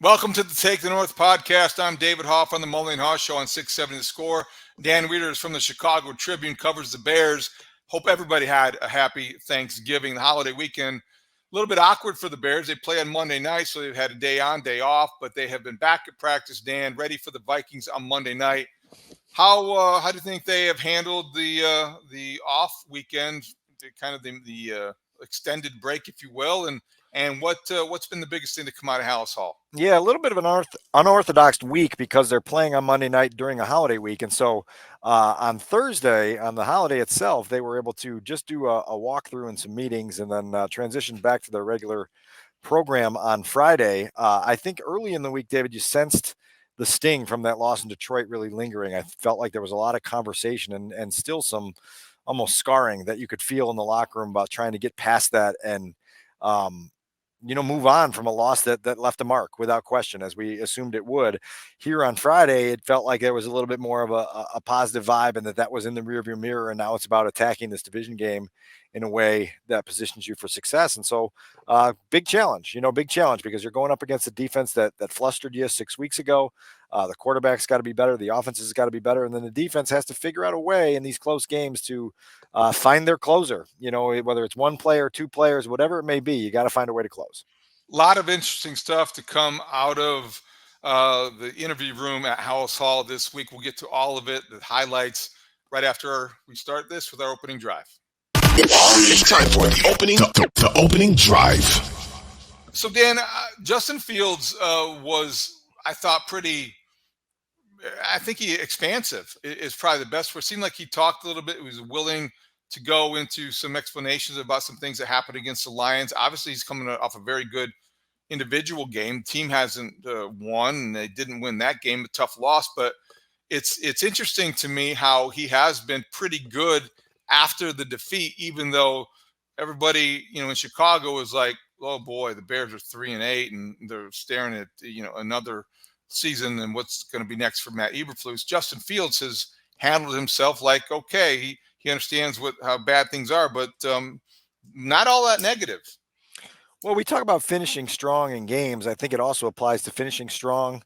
Welcome to the Take the North podcast. I'm David Haugh on the Mully and Haugh Show on 670 The Score. Dan Wiederer is from the Chicago Tribune, covers the Bears. Hope everybody had a happy Thanksgiving, the holiday weekend. A little bit awkward for the Bears. They play on Monday night, so they've had a day on, day off, but they have been back at practice, Dan, ready for the Vikings on Monday night. How do you think they have handled the off weekend, the extended break, if you will, and what's been the biggest thing to come out of Hallis Hall? Yeah, a little bit of an unorthodox week because they're playing on Monday night during a holiday week. And so on Thursday, on the holiday itself, they were able to just do a walkthrough and some meetings and then transition back to their regular program on Friday. I think early in the week, David, you sensed the sting from that loss in Detroit really lingering. I felt like there was a lot of conversation and still some almost scarring that you could feel in the locker room about trying to get past that and move on from a loss that left a mark without question, as we assumed it would. Here on Friday, it felt like there was a little bit more of a positive vibe and that was in the rearview mirror. And now it's about attacking this division game in a way that positions you for success. And so big challenge because you're going up against a defense that flustered you 6 weeks ago. The quarterback's got to be better. The offense has got to be better. And then the defense has to figure out a way in these close games to find their closer, whether it's one player, two players, whatever it may be, you got to find a way to close. A lot of interesting stuff to come out of the interview room at Hallis Hall this week. We'll get to all of it, the highlights, right after we start this with our opening drive. It's time for the opening drive. So, Dan, Justin Fields was, I thought, I think he expansive is probably the best word. It seemed like he talked a little bit. He was willing to go into some explanations about some things that happened against the Lions. Obviously, he's coming off a very good individual game. The team hasn't won, and they didn't win that game, a tough loss. But it's interesting to me how he has been pretty good after the defeat, even though everybody, in Chicago is like, oh boy, the Bears are 3-8, and they're staring at, another season and what's going to be next for Matt Eberflus. Justin Fields has handled himself like, okay, he understands how bad things are, but not all that negative. Well, we talk about finishing strong in games. I think it also applies to finishing strong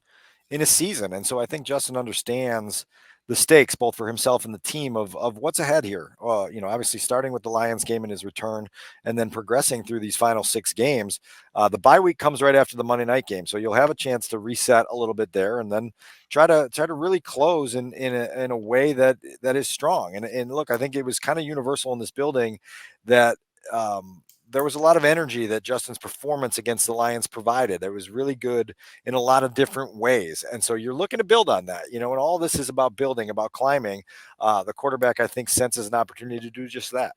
in a season. And so I think Justin understands the stakes, both for himself and the team, of what's ahead here. Obviously starting with the Lions game in his return and then progressing through these final 6 games. The bye week comes right after the Monday night game. So you'll have a chance to reset a little bit there and then try to really close in a way that is strong. And look, I think it was kind of universal in this building that there was a lot of energy that Justin's performance against the Lions provided. It was really good in a lot of different ways. And so you're looking to build on that, and all this is about building, about climbing. The quarterback, I think, senses an opportunity to do just that.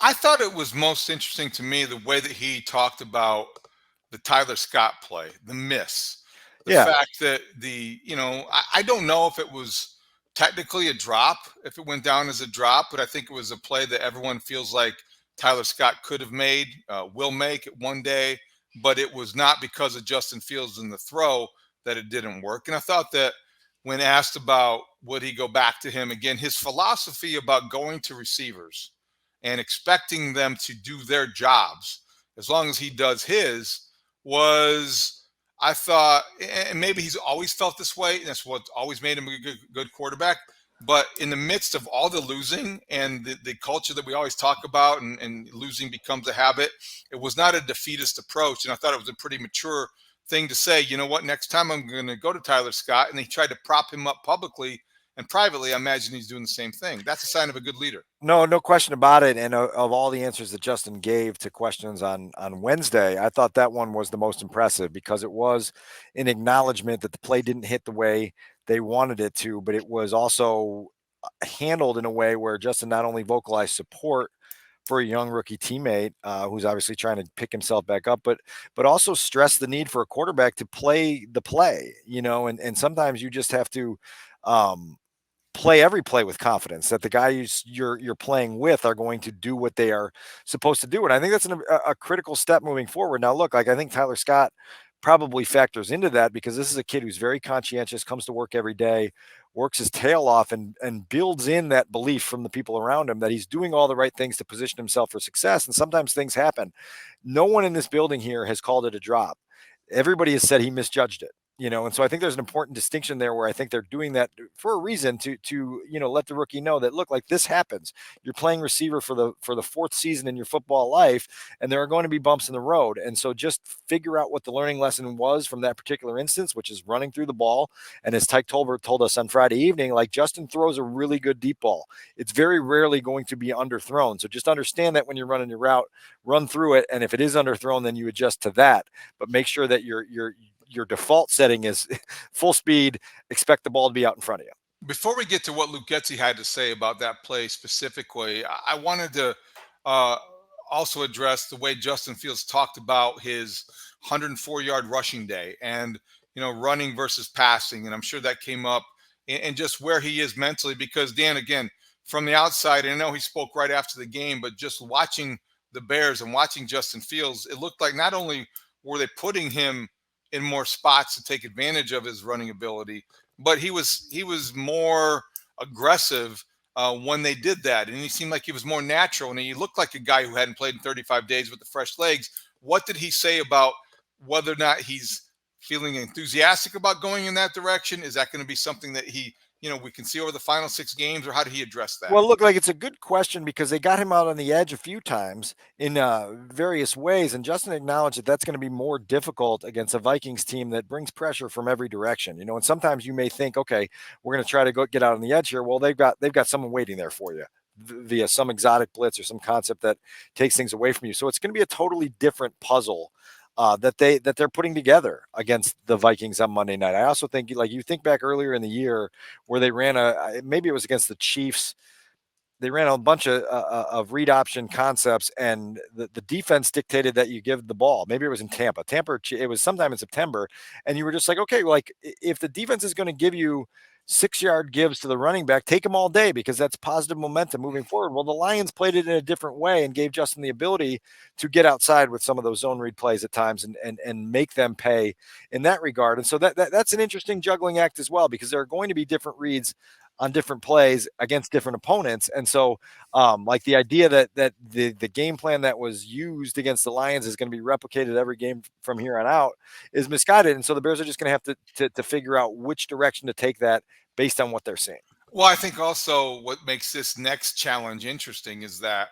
I thought it was most interesting to me the way that he talked about the Tyler Scott play, the miss, the fact that I don't know if it was technically a drop, if it went down as a drop, but I think it was a play that everyone feels like Tyler Scott could have made, will make it one day, but it was not because of Justin Fields in the throw that it didn't work. And I thought that when asked about would he go back to him again, his philosophy about going to receivers and expecting them to do their jobs as long as he does his was, I thought, and maybe he's always felt this way, and that's what always made him a good quarterback. But in the midst of all the losing and the culture that we always talk about and losing becomes a habit, it was not a defeatist approach. And I thought it was a pretty mature thing to say, you know what, next time I'm going to go to Tyler Scott. And he tried to prop him up publicly and privately. I imagine he's doing the same thing. That's a sign of a good leader. No question about it. And of all the answers that Justin gave to questions on Wednesday, I thought that one was the most impressive because it was an acknowledgement that the play didn't hit the way they wanted it to, but it was also handled in a way where Justin not only vocalized support for a young rookie teammate who's obviously trying to pick himself back up, but also stressed the need for a quarterback to play the play, and sometimes you just have to play every play with confidence that the guys you're playing with are going to do what they are supposed to do. And I think that's a critical step moving forward. Now, look, I think Tyler Scott probably factors into that because this is a kid who's very conscientious, comes to work every day, works his tail off and builds in that belief from the people around him that he's doing all the right things to position himself for success. And sometimes things happen. No one in this building here has called it a drop. everybody has said he misjudged it. And so I think there's an important distinction there where I think they're doing that for a reason to let the rookie know that, look, like, this happens. You're playing receiver for the fourth season in your football life, and there are going to be bumps in the road. And so just figure out what the learning lesson was from that particular instance, which is running through the ball. And as Tyke Tolbert told us on Friday evening, like, Justin throws a really good deep ball. It's very rarely going to be underthrown. So just understand that when you're running your route, run through it. And if it is underthrown, then you adjust to that. But make sure that your default setting is full speed, expect the ball to be out in front of you. Before we get to what Luke Getsy had to say about that play specifically, I wanted to uh, also address the way Justin Fields talked about his 104-yard rushing day and, running versus passing. And I'm sure that came up and just where he is mentally, because Dan, again, from the outside, and I know he spoke right after the game, but just watching the Bears and watching Justin Fields, it looked like not only were they putting him in more spots to take advantage of his running ability, but he was more aggressive when they did that, and he seemed like he was more natural, and he looked like a guy who hadn't played in 35 days with the fresh legs. What did he say about whether or not he's feeling enthusiastic about going in that direction? Is that going to be something that we can see over the final 6 games, or how did he address that? Well, look, like, it's a good question because they got him out on the edge a few times in various ways, and Justin acknowledged that that's going to be more difficult against a Vikings team that brings pressure from every direction. And sometimes you may think, okay, we're going to try to go get out on the edge here. Well, they've got someone waiting there for you via some exotic blitz or some concept that takes things away from you. So it's going to be a totally different puzzle that they're putting together against the Vikings on Monday night. I also think, like, you think back earlier in the year where they ran maybe it was against the Chiefs. They ran a bunch of read option concepts, and the defense dictated that you give the ball. Maybe it was in Tampa. It was sometime in September, and you were just like, okay, like, if the defense is going to give you 6-yard gives to the running back, take them all day because that's positive momentum moving forward. Well, the Lions played it in a different way and gave Justin the ability to get outside with some of those zone read plays at times and make them pay in that regard. And so that's an interesting juggling act as well, because there are going to be different reads on different plays against different opponents. And so like, the idea that the game plan that was used against the Lions is going to be replicated every game from here on out is misguided. And so the Bears are just going to have to figure out which direction to take that based on what they're seeing. Well, I think also what makes this next challenge interesting is that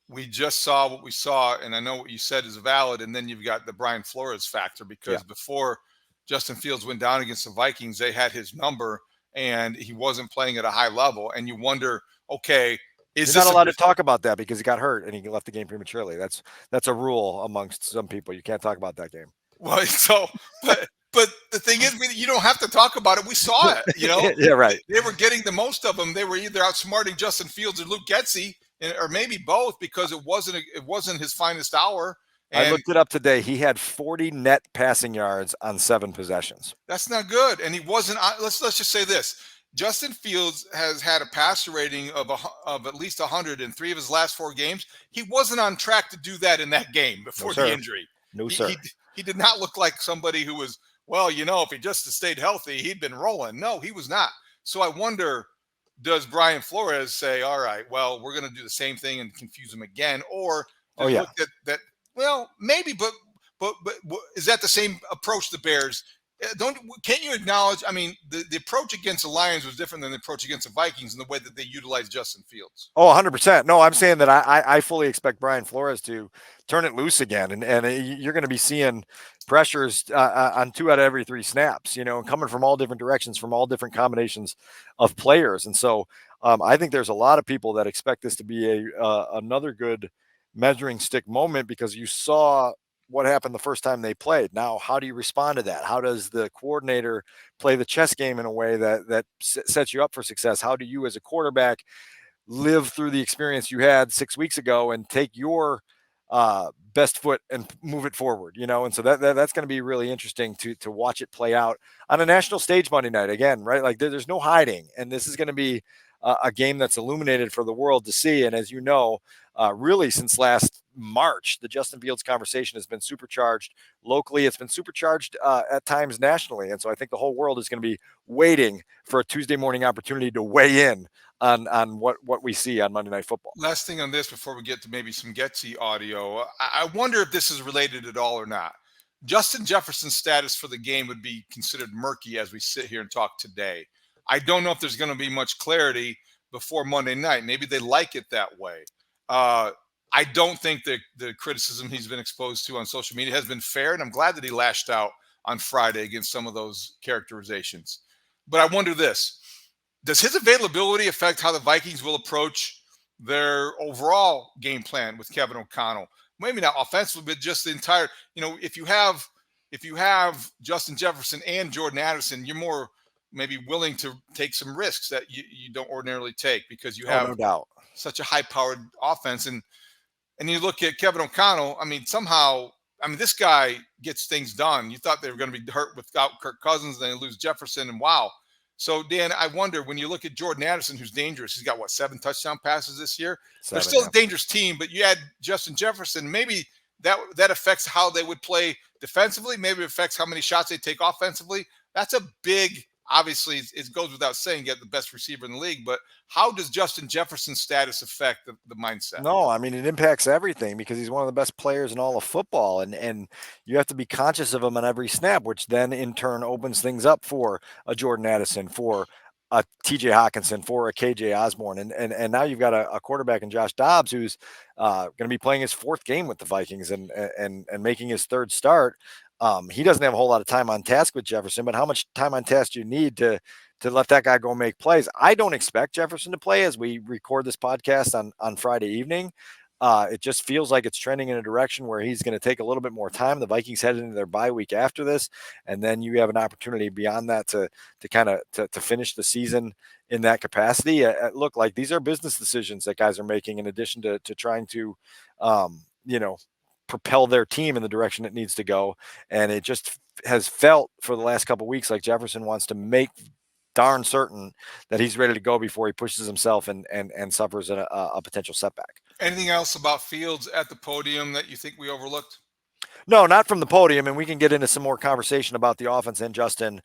we just saw what we saw, and I know what you said is valid, and then you've got the Brian Flores factor, because before Justin Fields went down against the Vikings, they had his number, and he wasn't playing at a high level, and you wonder, okay, He's not allowed to talk about that because he got hurt and he left the game prematurely. That's a rule amongst some people. You can't talk about that game. Well, so, but the thing is, you don't have to talk about it. We saw it, Yeah, right. They were getting the most of them. They were either outsmarting Justin Fields or Luke Getsy, or maybe both, because it wasn't his finest hour. And I looked it up today. He had 40 net passing yards on 7 possessions. That's not good. And he wasn't. Let's just say this: Justin Fields has had a passer rating of at least 100 in 3 of his last 4 games. He wasn't on track to do that in that game before the injury. No, sir. He did not look like somebody who was, well, if he just stayed healthy, he'd been rolling. No, he was not. So I wonder, does Brian Flores say, all right, well, we're going to do the same thing and confuse him again? Or look at that, well, maybe, but is that the same approach the Bears? Can't you acknowledge, I mean, the approach against the Lions was different than the approach against the Vikings in the way that they utilized Justin Fields? Oh, 100%. No, I'm saying that I fully expect Brian Flores to turn it loose again. And you're going to be seeing pressures on 2 out of every 3 snaps, coming from all different directions, from all different combinations of players. And so I think there's a lot of people that expect this to be another good measuring stick moment, because you saw what happened the first time they played. Now, how do you respond to that? How does the coordinator play the chess game in a way that sets you up for success? How do you, as a quarterback, live through the experience you had 6 weeks ago and take your best foot and move it forward, And so that's going to be really interesting to watch it play out on a national stage Monday night again, right? Like, there's no hiding, and this is going to be a game that's illuminated for the world to see. And as you know, really since last March, the Justin Fields conversation has been supercharged locally. It's been supercharged at times nationally. And so I think the whole world is going to be waiting for a Tuesday morning opportunity to weigh in on what we see on Monday Night Football. Last thing on this before we get to maybe some Getsy audio. I wonder if this is related at all or not. Justin Jefferson's status for the game would be considered murky as we sit here and talk today. I don't know if there's going to be much clarity before Monday night. Maybe they like it that way. I don't think that the criticism he's been exposed to on social media has been fair, and I'm glad that he lashed out on Friday against some of those characterizations. But I wonder this. Does his availability affect how the Vikings will approach their overall game plan with Kevin O'Connell? Maybe not offensively, but just the entire, if you have Justin Jefferson and Jordan Addison, you're more maybe willing to take some risks that you don't ordinarily take because you have no doubt such a high-powered offense. And you look at Kevin O'Connell, this guy gets things done. You thought they were going to be hurt without Kirk Cousins, then they lose Jefferson, and wow. So, Dan, I wonder, when you look at Jordan Addison, who's dangerous, he's got, 7 touchdown passes this year? They're still a dangerous team, but you add Justin Jefferson, maybe that affects how they would play defensively. Maybe it affects how many shots they take offensively. That's a big, obviously, it goes without saying, get the best receiver in the league, but how does Justin Jefferson's status affect the mindset? No, it impacts everything because he's one of the best players in all of football, and you have to be conscious of him on every snap, which then in turn opens things up for a Jordan Addison, for a TJ Hawkinson, for a KJ Osborne, and now you've got a quarterback in Josh Dobbs who's going to be playing his 4th game with the Vikings and making his 3rd start. He doesn't have a whole lot of time on task with Jefferson, but how much time on task do you need to let that guy go make plays? I don't expect Jefferson to play as we record this podcast on Friday evening. It just feels like it's trending in a direction where he's going to take a little bit more time. The Vikings head into their bye week after this, and then you have an opportunity beyond that to finish the season in that capacity. Look, like, these are business decisions that guys are making in addition to trying to, propel their team in the direction it needs to go. And it just has felt for the last couple of weeks like Jefferson wants to make darn certain that he's ready to go before he pushes himself and suffers a potential setback. Anything else about Fields at the podium that you think we overlooked? No, not from the podium, and we can get into some more conversation about the offense and Justin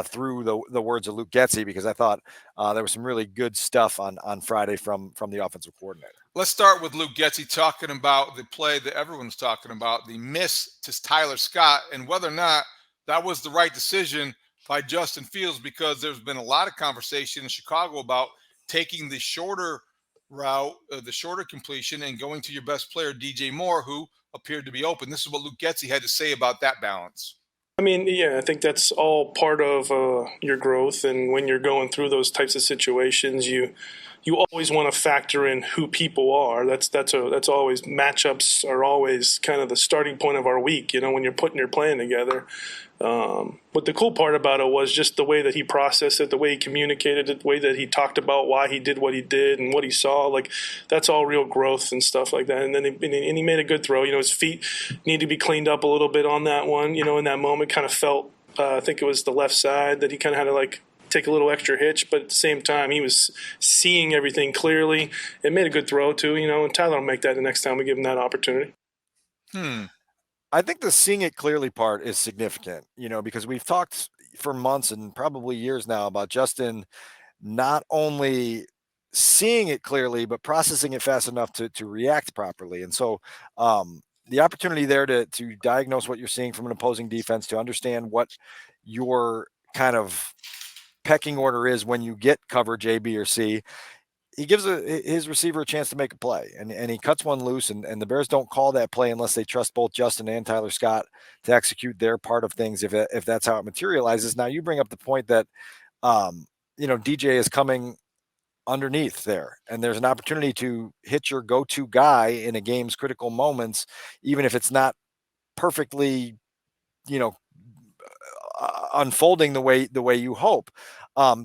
through the words of Luke Getsy, because I thought there was some really good stuff on Friday from the offensive coordinator. Let's start with Luke Getsy talking about the play that everyone's talking about, the miss to Tyler Scott, and whether or not that was the right decision by Justin Fields, because there's been a lot of conversation in Chicago about taking the shorter route, the shorter completion, and going to your best player, DJ Moore, who appeared to be open. This is what Luke Getsy had to say about that balance. I think that's all part of your growth, and when you're going through those types of situations, you always want to factor in who people are. That's always, matchups are always kind of the starting point of our week. When you're putting your plan together. But the cool part about it was just the way that he processed it, the way he communicated it, the way that he talked about why he did what he did and what he saw. Like, that's all real growth and stuff like that. And then he made a good throw. His feet need to be cleaned up a little bit on that one. In that moment, kind of felt, I think it was the left side that he kind of had to take a little extra hitch, but at the same time, he was seeing everything clearly. It made a good throw too, and Tyler will make that the next time we give him that opportunity. I think the seeing it clearly part is significant, because we've talked for months and probably years now about Justin not only seeing it clearly, but processing it fast enough to react properly. And so the opportunity there to diagnose what you're seeing from an opposing defense, to understand what your kind of pecking order is when you get coverage A, B, or C. He gives his receiver a chance to make a play, and he cuts one loose, and the Bears don't call that play unless they trust both Justin and Tyler Scott to execute their part of things, if that's how it materializes. Now, you bring up the point that DJ is coming underneath there, and there's an opportunity to hit your go-to guy in a game's critical moments, even if it's not perfectly unfolding the way you hope.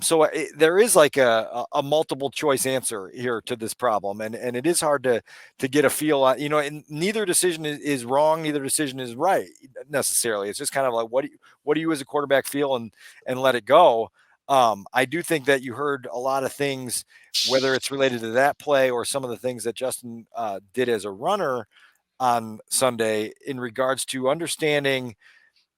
So there is like a multiple choice answer here to this problem. And it is hard to get a feel on, and neither decision is wrong. Neither decision is right necessarily. It's just kind of like, what do you as a quarterback feel and let it go. I do think that you heard a lot of things, whether it's related to that play or some of the things that Justin did as a runner on Sunday in regards to understanding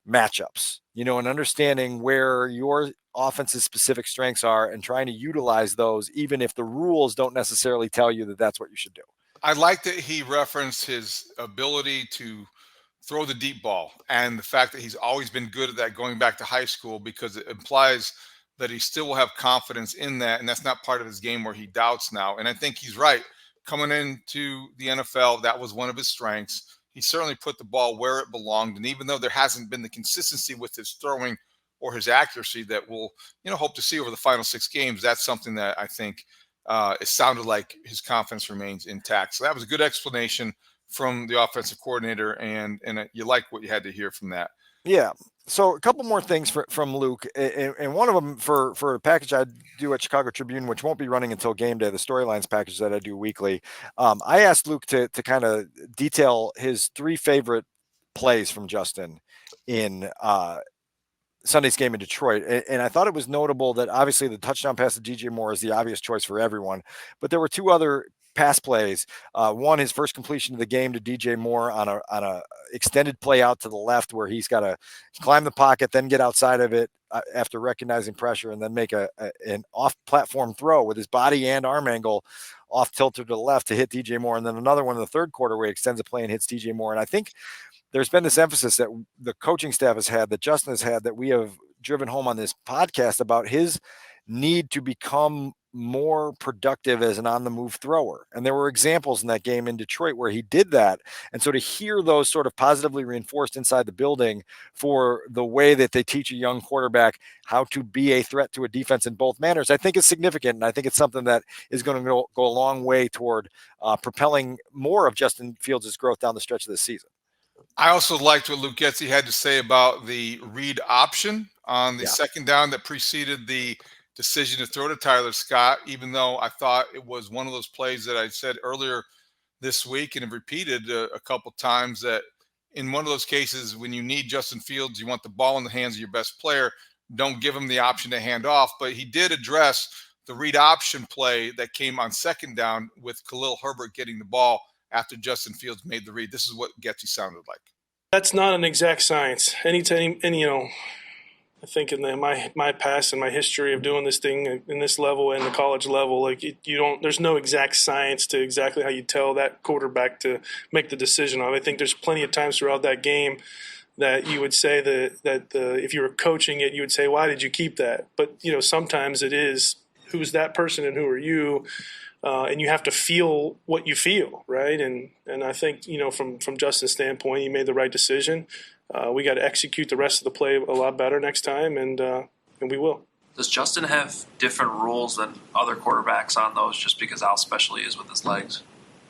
matchups, and understanding where your offense's specific strengths are and trying to utilize those, even if the rules don't necessarily tell you that that's what you should do. I like that he referenced his ability to throw the deep ball, and the fact that he's always been good at that going back to high school, because it implies that he still will have confidence in that, and that's not part of his game where he doubts now. And I think he's right. Coming into the NFL, that was one of his strengths. He certainly put the ball where it belonged, and even though there hasn't been the consistency with his throwing or his accuracy that we'll hope to see over the final 6 games, that's something that I think it sounded like his confidence remains intact. So that was a good explanation from the offensive coordinator, and you like what you had to hear from that. Yeah. So a couple more things from Luke, and one of them for a package I do at Chicago Tribune, which won't be running until game day, the storylines package that I do weekly. I asked Luke to kind of detail his 3 favorite plays from Justin in Sunday's game in Detroit. And I thought it was notable that obviously the touchdown pass to DJ Moore is the obvious choice for everyone, but there were 2 other pass plays. One, his first completion of the game to DJ Moore on a extended play out to the left, where he's got to climb the pocket, then get outside of it after recognizing pressure, and then make an off-platform throw with his body and arm angle off tilted to the left to hit DJ Moore. And then another one in the third quarter where he extends a play and hits DJ Moore. And I think there's been this emphasis that the coaching staff has had, that Justin has had, that we have driven home on this podcast about his need to become more productive as an on-the-move thrower. And there were examples in that game in Detroit where he did that. And so to hear those sort of positively reinforced inside the building for the way that they teach a young quarterback how to be a threat to a defense in both manners, I think is significant. And I think it's something that is going to go a long way toward propelling more of Justin Fields' growth down the stretch of this season. I also liked what Luke Getsy had to say about the read option on the second down that preceded the decision to throw to Tyler Scott, even though I thought it was one of those plays that I said earlier this week and have repeated a couple times, that in one of those cases, when you need Justin Fields, you want the ball in the hands of your best player. Don't give him the option to hand off. But he did address the read option play that came on second down with Khalil Herbert getting the ball after Justin Fields made the read. This is what Getsy sounded like. That's not an exact science. Anytime, and I think in my past and my history of doing this thing in this level and the college level, like there's no exact science to exactly how you tell that quarterback to make the decision on. I think there's plenty of times throughout that game that you would say that if you were coaching it, you would say, why did you keep that? But sometimes it is, who's that person and who are you? And you have to feel what you feel, right? And I think from Justin's standpoint, he made the right decision. We got to execute the rest of the play a lot better next time, and we will. Does Justin have different rules than other quarterbacks on those, just because how special he is with his legs?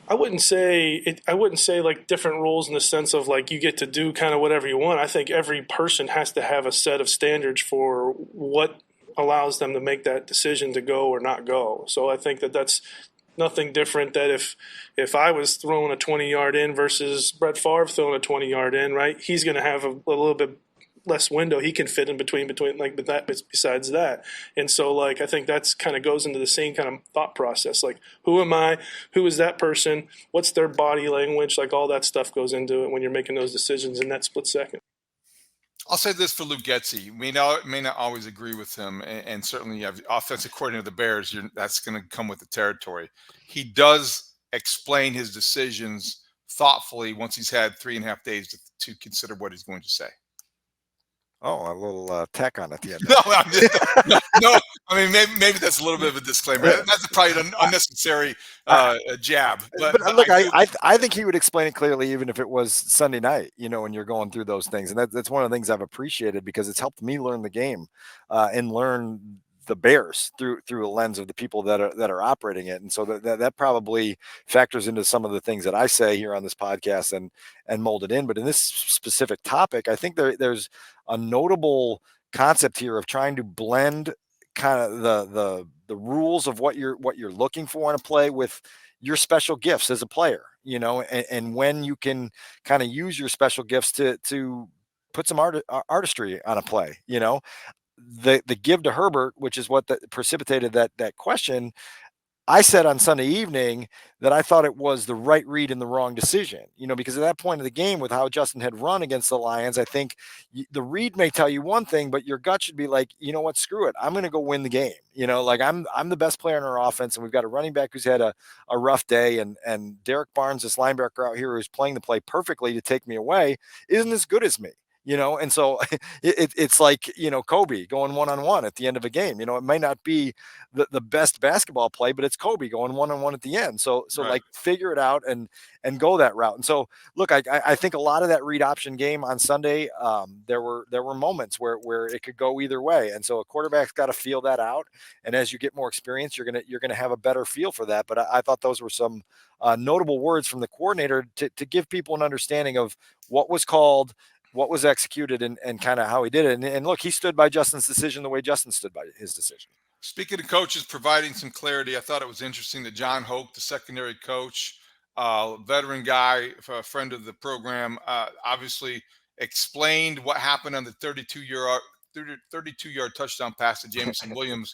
I wouldn't say like different rules in the sense of like you get to do kind of whatever you want. I think every person has to have a set of standards for what allows them to make that decision to go or not go. So I think that's nothing different that if I was throwing a 20-yard in versus Brett Favre throwing a 20-yard in, right, he's going to have a little bit less window he can fit in between like that besides that. And so like I think that's kind of goes into the same kind of thought process. Like, who am I? Who is that person? What's their body language? Like all that stuff goes into it when you're making those decisions in that split second. I'll say this for Luke Getsy. We may not always agree with him, and certainly you have offensive coordinator of the Bears. That's going to come with the territory. He does explain his decisions thoughtfully once he's had 3.5 days to consider what he's going to say. Oh, a little tack on at the end. No. I mean, maybe that's a little bit of a disclaimer. That's probably an unnecessary jab. But look, I think he would explain it clearly, even if it was Sunday night. When you're going through those things, and that's one of the things I've appreciated, because it's helped me learn the game and learn the Bears through a lens of the people that are operating it. And so that probably factors into some of the things that I say here on this podcast and mold it in. But in this specific topic, I think there's a notable concept here of trying to blend kind of the rules of what you're looking for in a play with your special gifts as a player, and when you can kind of use your special gifts to put some artistry on a play, the give to Herbert, which is what precipitated that question. I said on Sunday evening that I thought it was the right read and the wrong decision, because at that point of the game with how Justin had run against the Lions, I think the read may tell you one thing, but your gut should be like, you know what, screw it. I'm going to go win the game. Like I'm the best player in our offense, and we've got a running back who's had a rough day, and Derek Barnes, this linebacker out here who's playing the play perfectly to take me away, isn't as good as me. And so it's like, Kobe going one-on-one at the end of a game. It may not be the best basketball play, but it's Kobe going one-on-one at the end. So Right. Like figure it out and go that route. And so look, I think a lot of that read option game on Sunday, there were moments where it could go either way. And so a quarterback's got to feel that out. And as you get more experience, you're gonna have a better feel for that. But I thought those were some notable words from the coordinator to give people an understanding of what was called, what was executed, and kind of how he did it. And look, he stood by Justin's decision the way Justin stood by his decision. Speaking of coaches providing some clarity, I thought it was interesting that Jon Hoke, the secondary coach, veteran guy, a friend of the program, obviously explained what happened on the 32-yard touchdown pass to Jameson Williams.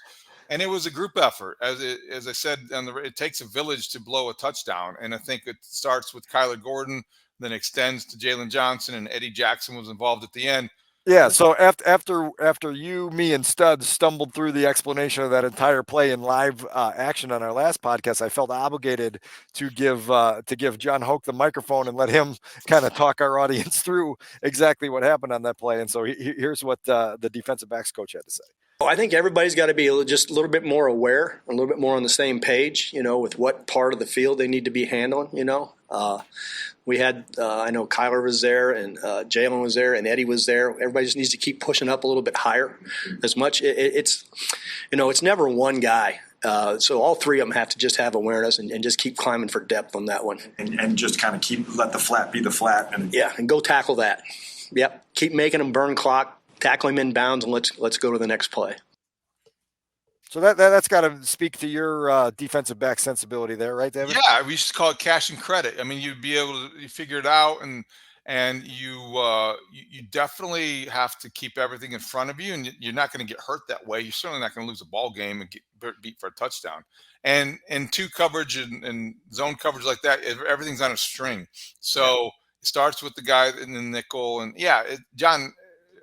And it was a group effort. As I said, it takes a village to blow a touchdown. And I think it starts with Kyler Gordon, then extends to Jalen Johnson, and Eddie Jackson was involved at the end. Yeah, so after you, me, and Studs stumbled through the explanation of that entire play in live action on our last podcast, I felt obligated to give Jon Hoke the microphone and let him kind of talk our audience through exactly what happened on that play. And so here's what the defensive backs coach had to say. I think everybody's got to be just a little bit more aware, a little bit more on the same page, with what part of the field they need to be handling, We had, I know Kyler was there, and Jalen was there, and Eddie was there. Everybody just needs to keep pushing up a little bit higher. As much it's never one guy. So all three of them have to just have awareness and just keep climbing for depth on that one. And just kind of let the flat be the flat. And go tackle that. Yep, keep making them burn clock. Tackle him in bounds, and let's go to the next play. So that's got to speak to your defensive back sensibility there, right, David? Yeah, we used to call it cash and credit. I mean, you'd be able to figure it out, and you definitely have to keep everything in front of you, and you're not going to get hurt that way. You're certainly not going to lose a ball game and get beat for a touchdown. And two coverage and zone coverage like that, everything's on a string. So it starts with the guy in the nickel, and Jon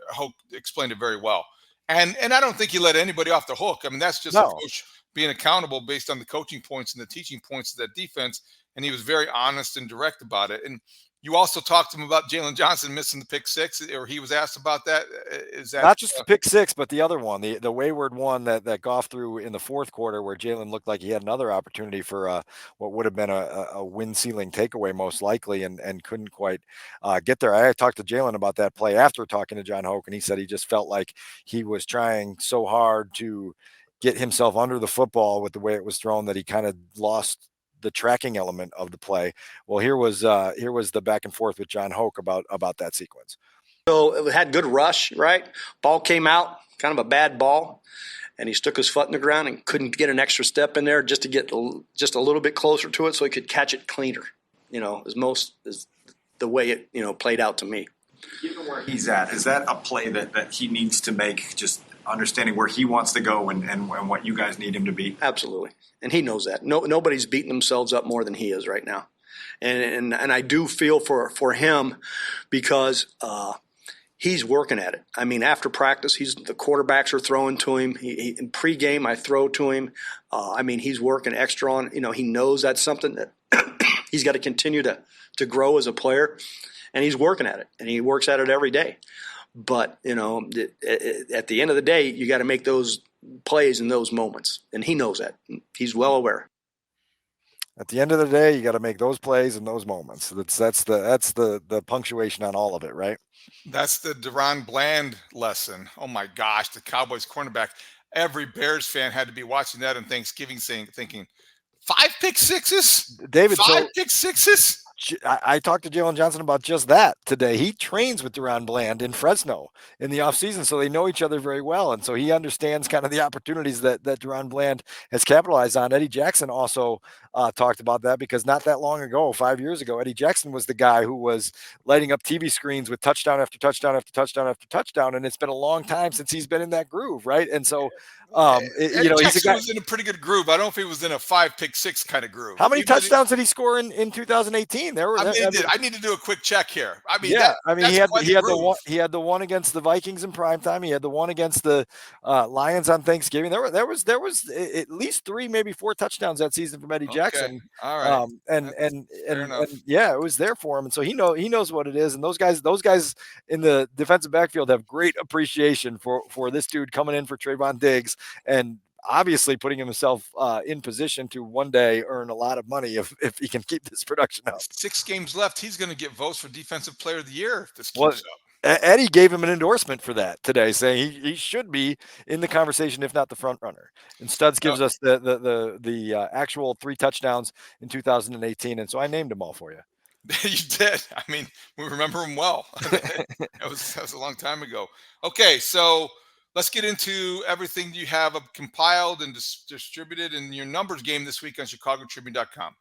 Hoke explained it very well. And I don't think he let anybody off the hook. I mean, that's just a coach being accountable based on the coaching points and the teaching points of that defense. And he was very honest and direct about it. And you also talked to him about Jalen Johnson missing the pick six, or he was asked about that. Is that not just the pick six, but the other one, the wayward one that Goff threw in the fourth quarter, where Jalen looked like he had another opportunity for what would have been a win-sealing takeaway, most likely, and couldn't quite get there. I talked to Jalen about that play after talking to Jon Hoke, and he said he just felt like he was trying so hard to get himself under the football with the way it was thrown that he kind of lost the tracking element of the play. Well, here was the back and forth with Jon Hoke about that sequence. So it had good rush, right? Ball came out, kind of a bad ball, and he stuck his foot in the ground and couldn't get an extra step in there just to get just a little bit closer to it so he could catch it cleaner. Is the way it played out to me. Given where he's at, is that a play that he needs to make, just understanding where he wants to go and what you guys need him to be? Absolutely. And he knows that. Nobody's beating themselves up more than he is right now. And I do feel for him because he's working at it. I mean, after practice, the quarterbacks are throwing to him. In pregame, I throw to him. He's working extra on. He knows that's something that he's got to continue to grow as a player, and he's working at it. And he works at it every day. But at the end of the day, you got to make those plays in those moments, and he knows that. He's well aware. At the end of the day, you got to make those plays in those moments. That's the punctuation on all of it, right? That's the Deron Bland lesson. Oh my gosh, the Cowboys cornerback. Every Bears fan had to be watching that on Thanksgiving thinking, 5 pick sixes? David, pick sixes? I talked to Jalen Johnson about just that today. He trains with Deron Bland in Fresno in the offseason, so they know each other very well. And so he understands kind of the opportunities that Deron Bland has capitalized on. Eddie Jackson also talked about that, because not that long ago, 5 years ago, Eddie Jackson was the guy who was lighting up TV screens with touchdown after touchdown after touchdown after touchdown. And it's been a long time since he's been in that groove, right? And so, Eddie he's a Jackson guy. was in a pretty good groove. I don't know if he was in a 5-pick-6 kind of groove. How many touchdowns did he score in 2018? I need to do a quick check here. I mean, he had the one against the Vikings in primetime. He had the one against the Lions on Thanksgiving. There was at least 3, maybe 4 touchdowns that season from Eddie Jackson. All right. And yeah, it was there for him. And so he knows what it is. And those guys in the defensive backfield have great appreciation for this dude coming in for Trayvon Diggs, and obviously putting himself in position to one day earn a lot of money if he can keep this production up. 6 games left. He's going to get votes for Defensive Player of the Year if this keeps up. Eddie gave him an endorsement for that today, saying he should be in the conversation, if not the front runner. And Studs gives us the actual 3 touchdowns in 2018, and so I named them all for you. You did. I mean, we remember him well. that was a long time ago. Okay, so let's get into everything you have compiled and distributed in your numbers game this week on ChicagoTribune.com.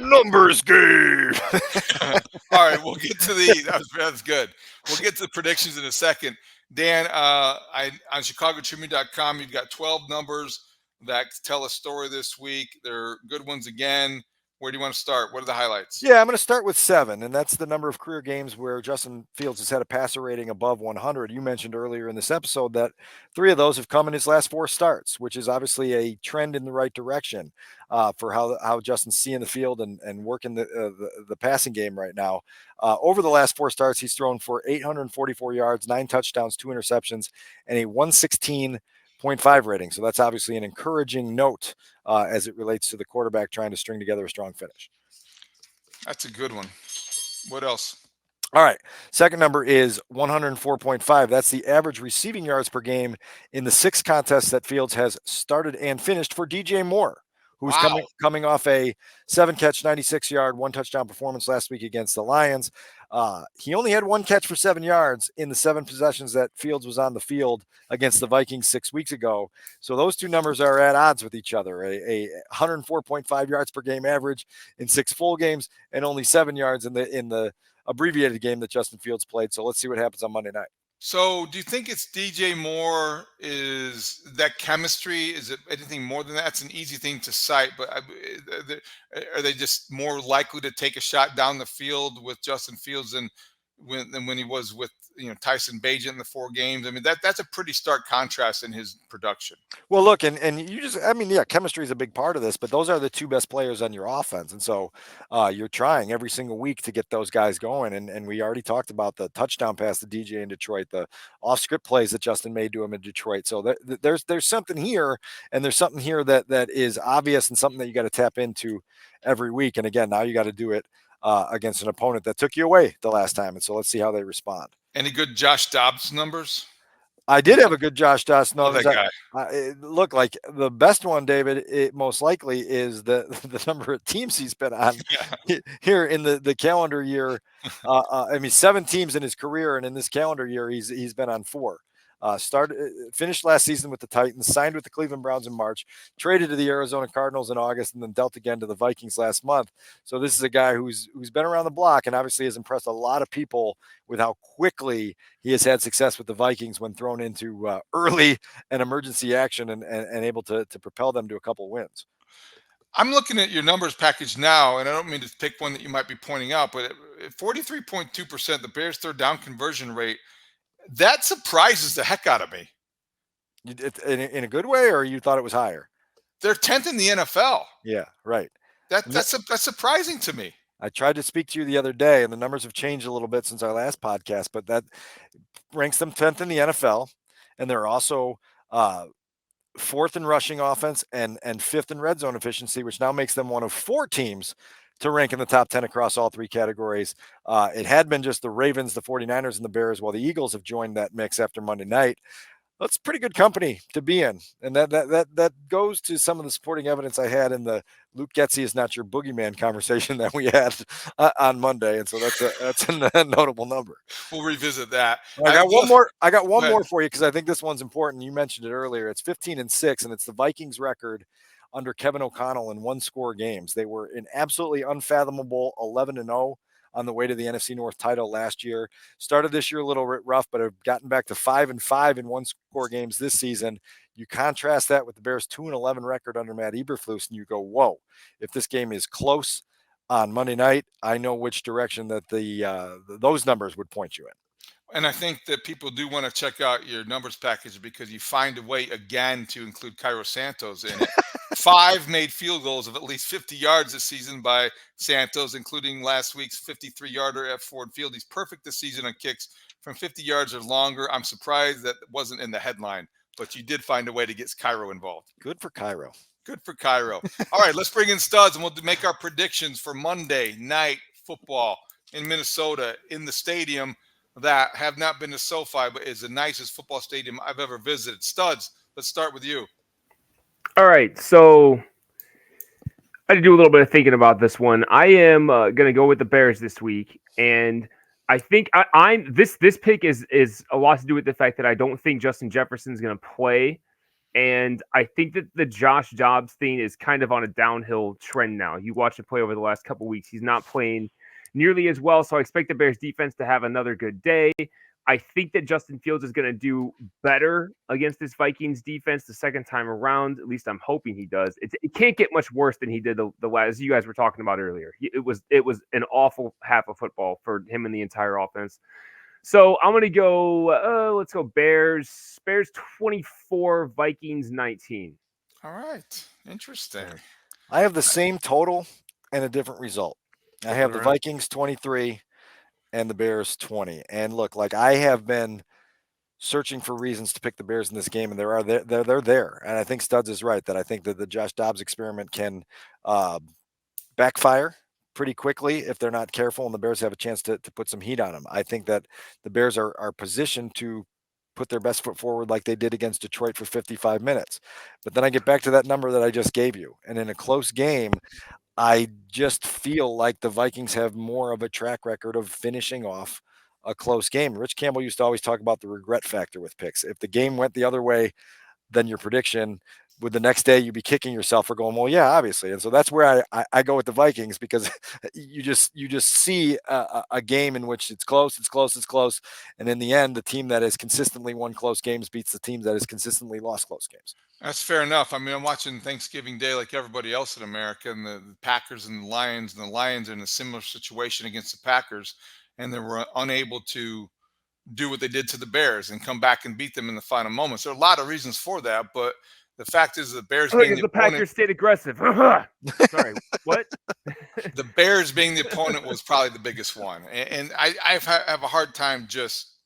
Numbers game. All right, we'll get to that's good. We'll get to the predictions in a second. Dan, on ChicagoTribune.com, you've got 12 numbers that tell a story this week. They're good ones again. Where do you want to start? What are the highlights? Yeah, I'm going to start with 7, and that's the number of career games where Justin Fields has had a passer rating above 100. You mentioned earlier in this episode that 3 of those have come in his last 4 starts, which is obviously a trend in the right direction for how Justin's seeing the field and working the passing game right now. Over the last 4 starts, he's thrown for 844 yards, 9 touchdowns, 2 interceptions, and a 116.5 rating. So that's obviously an encouraging note as it relates to the quarterback trying to string together a strong finish. That's a good one. What else? All right. Second number is 104.5. That's the average receiving yards per game in the 6 contests that Fields has started and finished for DJ Moore, who's coming off a 7-catch, 96-yard, 1 touchdown performance last week against the Lions. He only had 1 catch for 7 yards in the 7 possessions that Fields was on the field against the Vikings 6 weeks ago. So those 2 numbers are at odds with each other. A 104.5 yards per game average in 6 full games, and only 7 yards in the abbreviated game that Justin Fields played. So let's see what happens on Monday night. So do you think it's DJ Moore? Is that chemistry? Is it anything more than that? It's an easy thing to cite, but are they just more likely to take a shot down the field with Justin Fields than when he was with Tyson Bagent in the 4 games? I mean, that's a pretty stark contrast in his production. Well, look, and you just, chemistry is a big part of this, but those are the 2 best players on your offense. And so you're trying every single week to get those guys going. And we already talked about the touchdown pass to DJ in Detroit, the off-script plays that Justin made to him in Detroit. So there's something here, and there's something here that is obvious and something that you got to tap into every week. And again, now you got to do it against an opponent that took you away the last time. And so let's see how they respond. Any good Josh Dobbs numbers? I did have a good Josh Dobbs numbers. That guy. Look, like the best one, David, it most likely is the number of teams he's been on here in the calendar year. 7 teams in his career, and in this calendar year, he's been on 4. Finished last season with the Titans, signed with the Cleveland Browns in March, traded to the Arizona Cardinals in August, and then dealt again to the Vikings last month. So this is a guy who's been around the block and obviously has impressed a lot of people with how quickly he has had success with the Vikings when thrown into early and emergency action and able to propel them to a couple wins. I'm looking at your numbers package now, and I don't mean to pick one that you might be pointing out, but at 43.2%, the Bears' third down conversion rate, that surprises the heck out of me. In a good way, or you thought it was higher? They're 10th in the NFL. Yeah, right. That's surprising to me. I tried to speak to you the other day, and the numbers have changed a little bit since our last podcast, but that ranks them 10th in the NFL, and they're also 4th in rushing offense and 5th in red zone efficiency, which now makes them one of 4 teams to rank in the top 10 across all 3 categories. It had been just the Ravens, the 49ers, and the Bears, while the Eagles have joined that mix after Monday night. That's pretty good company to be in, and that goes to some of the supporting evidence I had in the Luke Getsy is not your boogeyman conversation that we had on Monday, and so that's a notable number. We'll revisit that. I got one more. I got one Go ahead. more for you because I think this one's important. You mentioned it earlier. It's 15-6, and it's the Vikings record under Kevin O'Connell in one-score games. They were an absolutely unfathomable 11-0 on the way to the NFC North title last year. Started this year a little rough, but have gotten back to 5-5 in one-score games this season. You contrast that with the Bears' 2-11 record under Matt Eberflus, and you go, whoa, if this game is close on Monday night, I know which direction that those numbers would point you in. And I think that people do want to check out your numbers package because you find a way again to include Cairo Santos in it. 5 made field goals of at least 50 yards this season by Santos, including last week's 53-yarder at Ford Field. He's perfect this season on kicks from 50 yards or longer. I'm surprised that wasn't in the headline, but you did find a way to get Cairo involved. Good for Cairo. Good for Cairo. All right, let's bring in studs, and we'll make our predictions for Monday Night Football in Minnesota in the stadium that have not been to SoFi, but is the nicest football stadium I've ever visited. Studs, let's start with you. All right, so I had to do a little bit of thinking about this one. I am going to go with the Bears this week, and I think this pick is a lot to do with the fact that I don't think Justin Jefferson's going to play, and I think that the Josh Dobbs thing is kind of on a downhill trend now. You watch him play over the last couple weeks; he's not playing nearly as well, so I expect the Bears defense to have another good day. I think that Justin Fields is going to do better against this Vikings defense the second time around. At least I'm hoping he does. It can't get much worse than he did the last, as you guys were talking about earlier. It was an awful half of football for him and the entire offense. So I'm going to go, let's go Bears. Bears 24, Vikings 19. All right. Interesting. I have the same total and a different result. I have the Vikings 23 and the Bears 20. And look, like I have been searching for reasons to pick the Bears in this game, and they're there. And I think Studs is right that I think that the Josh Dobbs experiment can backfire pretty quickly if they're not careful, and the Bears have a chance to put some heat on them. I think that the Bears are positioned to put their best foot forward like they did against Detroit for 55 minutes. But then I get back to that number that I just gave you. And in a close game, I just feel like the Vikings have more of a track record of finishing off a close game. Rich Campbell used to always talk about the regret factor with picks. If the game went the other way than your prediction, would the next day you be kicking yourself for going, well, yeah, obviously. And so that's where I go with the Vikings, because you just see a game in which it's close. And in the end, the team that has consistently won close games beats the team that has consistently lost close games. That's fair enough. I mean, I'm watching Thanksgiving Day like everybody else in America, and the Packers and the Lions are in a similar situation against the Packers, and they were unable to do what they did to the Bears and come back and beat them in the final moments. There are a lot of reasons for that, but the fact is the Bears being the Packers stayed aggressive. Sorry, what? The Bears being the opponent was probably the biggest one. And I have a hard time just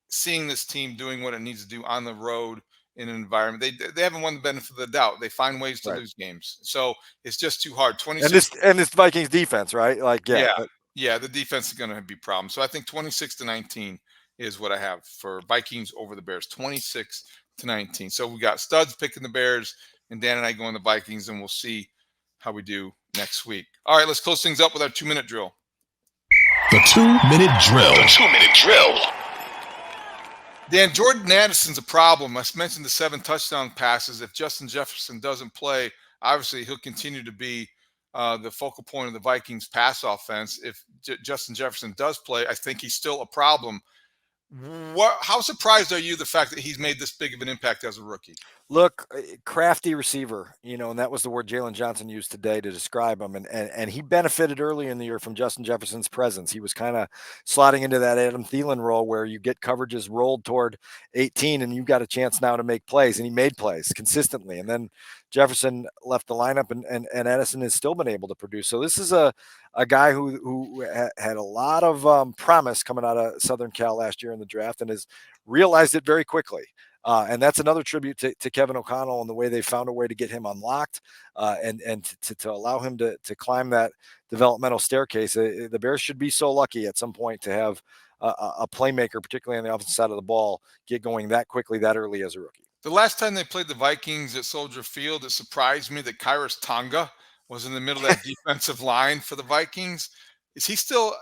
seeing this team doing what it needs to do on the road in an environment. They haven't won the benefit of the doubt. They find ways to lose games. So it's just too hard. 26 and this Vikings defense, right? Like, yeah, the defense is going to be problems. So I think 26-19 is what I have for Vikings over the Bears. 26-19. So we got Studs picking the Bears, and Dan and I going the Vikings, and we'll see how we do next week. All right, let's close things up with our 2-minute drill. The 2-minute drill. The 2-minute drill. Dan, Jordan Addison's a problem. I mentioned the 7 touchdown passes. If Justin Jefferson doesn't play, obviously he'll continue to be the focal point of the Vikings pass offense. If Justin Jefferson does play, I think he's still a problem. How surprised are you the fact that he's made this big of an impact as a rookie? Look, crafty receiver, and that was the word Jalen Johnson used today to describe him. And he benefited early in the year from Justin Jefferson's presence. He was kind of slotting into that Adam Thielen role where you get coverages rolled toward 18 and you've got a chance now to make plays. And he made plays consistently. And then Jefferson left the lineup, and Addison has still been able to produce. So this is a guy who had a lot of promise coming out of Southern Cal last year in the draft and has realized it very quickly. And that's another tribute to Kevin O'Connell and the way they found a way to get him unlocked and to allow him to climb that developmental staircase. The Bears should be so lucky at some point to have a playmaker, particularly on the offensive side of the ball, get going that quickly, that early as a rookie. The last time they played the Vikings at Soldier Field, it surprised me that Kairos Tonga was in the middle of that defensive line for the Vikings. Is he still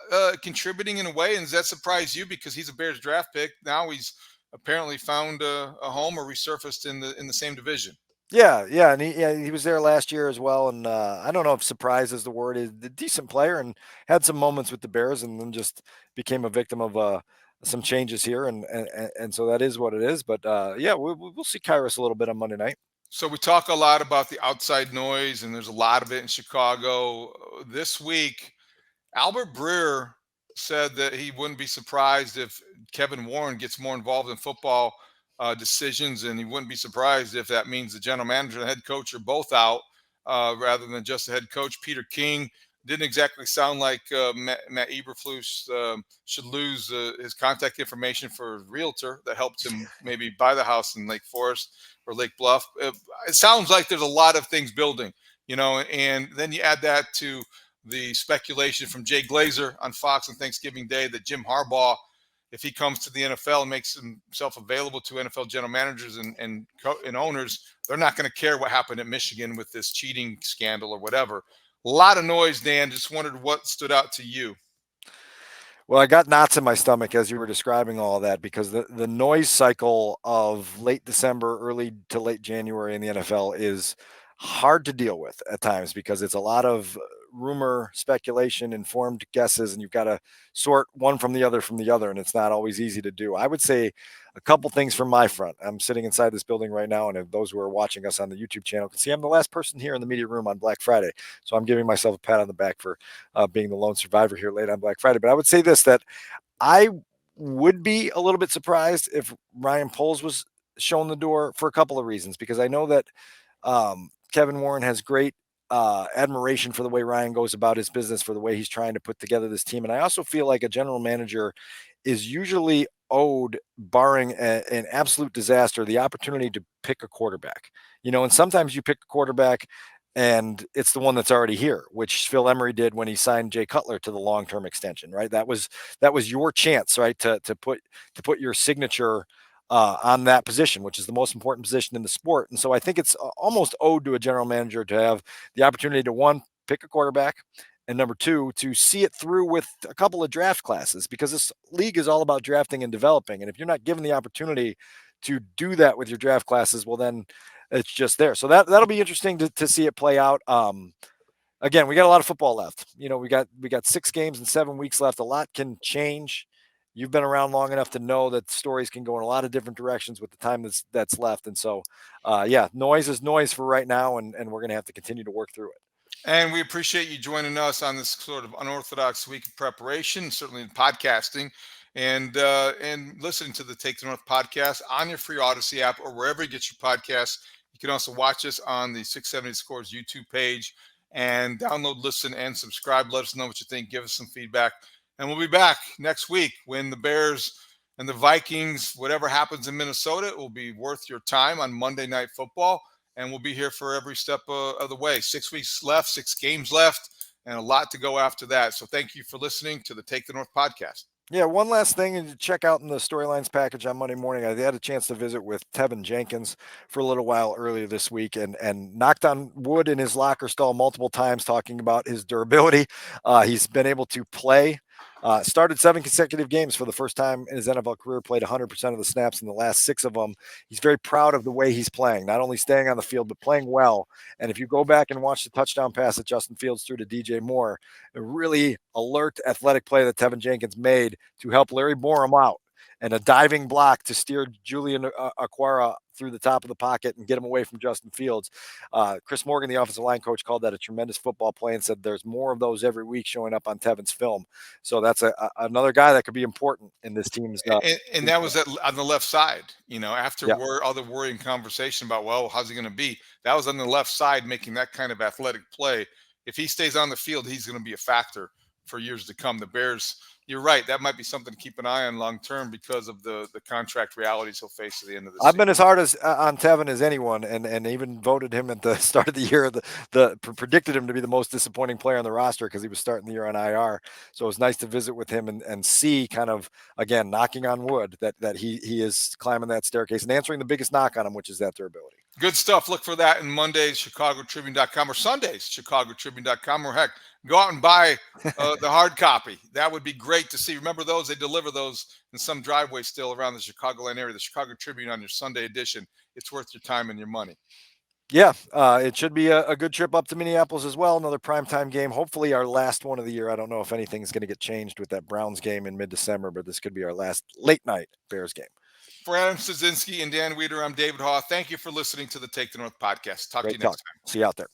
contributing in a way? And does that surprise you because he's a Bears draft pick? Now he's apparently found a home or resurfaced in the same division. Yeah, and he was there last year as well. And I don't know if surprise is the word. He's a decent player and had some moments with the Bears, and then just became a victim of some changes here, and so that is what it is. But yeah, we'll see Kairos a little bit on Monday night. So we talk a lot about the outside noise, and there's a lot of it in Chicago. This week, Albert Breer said that he wouldn't be surprised if Kevin Warren gets more involved in football decisions, and he wouldn't be surprised if that means the general manager and head coach are both out rather than just the head coach. Peter King didn't exactly sound like Matt Eberflus should lose his contact information for a realtor that helped him maybe buy the house in Lake Forest or Lake Bluff. It sounds like there's a lot of things building, and then you add that to the speculation from Jay Glazer on Fox on Thanksgiving Day that Jim Harbaugh, if he comes to the NFL and makes himself available to NFL general managers and owners, they're not going to care what happened at Michigan with this cheating scandal or whatever. A lot of noise, Dan. Just wondered what stood out to you. Well, I got knots in my stomach as you were describing all of that, because the noise cycle of late December, early to late January in the NFL is hard to deal with at times, because it's a lot of rumor, speculation, informed guesses, and you've got to sort one from the other, and it's not always easy to do. I would say a couple things from my front. I'm sitting inside this building right now, and if those who are watching us on the YouTube channel can see, I'm the last person here in the media room on Black Friday, so I'm giving myself a pat on the back for being the lone survivor here late on Black Friday. But I would say this, that I would be a little bit surprised if Ryan Poles was shown the door, for a couple of reasons, because I know that Kevin Warren has great admiration for the way Ryan goes about his business, for the way he's trying to put together this team. And I also feel like a general manager is usually owed, barring an absolute disaster, the opportunity to pick a quarterback. And sometimes you pick a quarterback and it's the one that's already here, which Phil Emery did when he signed Jay Cutler to the long-term extension, right? That was your chance, right, to put your signature on that position, which is the most important position in the sport. And so I think it's almost owed to a general manager to have the opportunity to, one, pick a quarterback, and number two, to see it through with a couple of draft classes, because this league is all about drafting and developing. And if you're not given the opportunity to do that with your draft classes, well, then it's just there. So that'll be interesting to see it play out. Again, we got a lot of football left. We got 6 games and 7 weeks left. A lot can change. You've been around long enough to know that stories can go in a lot of different directions with the time that's left. And so, yeah, noise is noise for right now, and we're going to have to continue to work through it. And we appreciate you joining us on this sort of unorthodox week of preparation, certainly in podcasting, and listening to the Take the North podcast on your free Odyssey app or wherever you get your podcasts. You can also watch us on the 670 Scores YouTube page, and download, listen, and subscribe. Let us know what you think. Give us some feedback. And we'll be back next week when the Bears and the Vikings, whatever happens in Minnesota, it will be worth your time on Monday Night Football. And we'll be here for every step of the way. 6 weeks left, 6 games left, and a lot to go after that. So thank you for listening to the Take the North podcast. Yeah, one last thing to check out in the Storylines package on Monday morning. I had a chance to visit with Tevin Jenkins for a little while earlier this week, and knocked on wood in his locker stall multiple times, talking about his durability. He's been able to play. Started 7 consecutive games for the first time in his NFL career, played 100% of the snaps in the last 6 of them. He's very proud of the way he's playing, not only staying on the field, but playing well. And if you go back and watch the touchdown pass that Justin Fields threw to DJ Moore, a really alert, athletic play that Tevin Jenkins made to help Larry Borum out, and a diving block to steer Julian Aquara through the top of the pocket and get him away from Justin Fields. Chris Morgan, the offensive line coach, called that a tremendous football play and said there's more of those every week showing up on Tevin's film. So that's another guy that could be important in this team's. And that was on the left side, after all the worrying conversation about, well, how's he going to be? That was on the left side, making that kind of athletic play. If he stays on the field, he's going to be a factor for years to come. The Bears, you're right, that might be something to keep an eye on long term because of the contract realities he'll face at the end of the I've season. been as hard as on Tevin as anyone, and even voted him at the start of the year. Predicted him to be the most disappointing player on the roster because he was starting the year on IR. So it was nice to visit with him and see, kind of, again, knocking on wood, that he is climbing that staircase and answering the biggest knock on him, which is that durability. Good stuff. Look for that in Monday's ChicagoTribune.com or Sunday's ChicagoTribune.com, or heck, go out and buy the hard copy. That would be great to see. Remember those? They deliver those in some driveway still around the Chicagoland area. The Chicago Tribune on your Sunday edition. It's worth your time and your money. Yeah, it should be a good trip up to Minneapolis as well. Another primetime game. Hopefully our last one of the year. I don't know if anything's going to get changed with that Browns game in mid-December, but this could be our last late night Bears game. For Adam Szynski and Dan Wiederer, I'm David Haugh. Thank you for listening to the Take the North podcast. Talk to you next time. See you out there.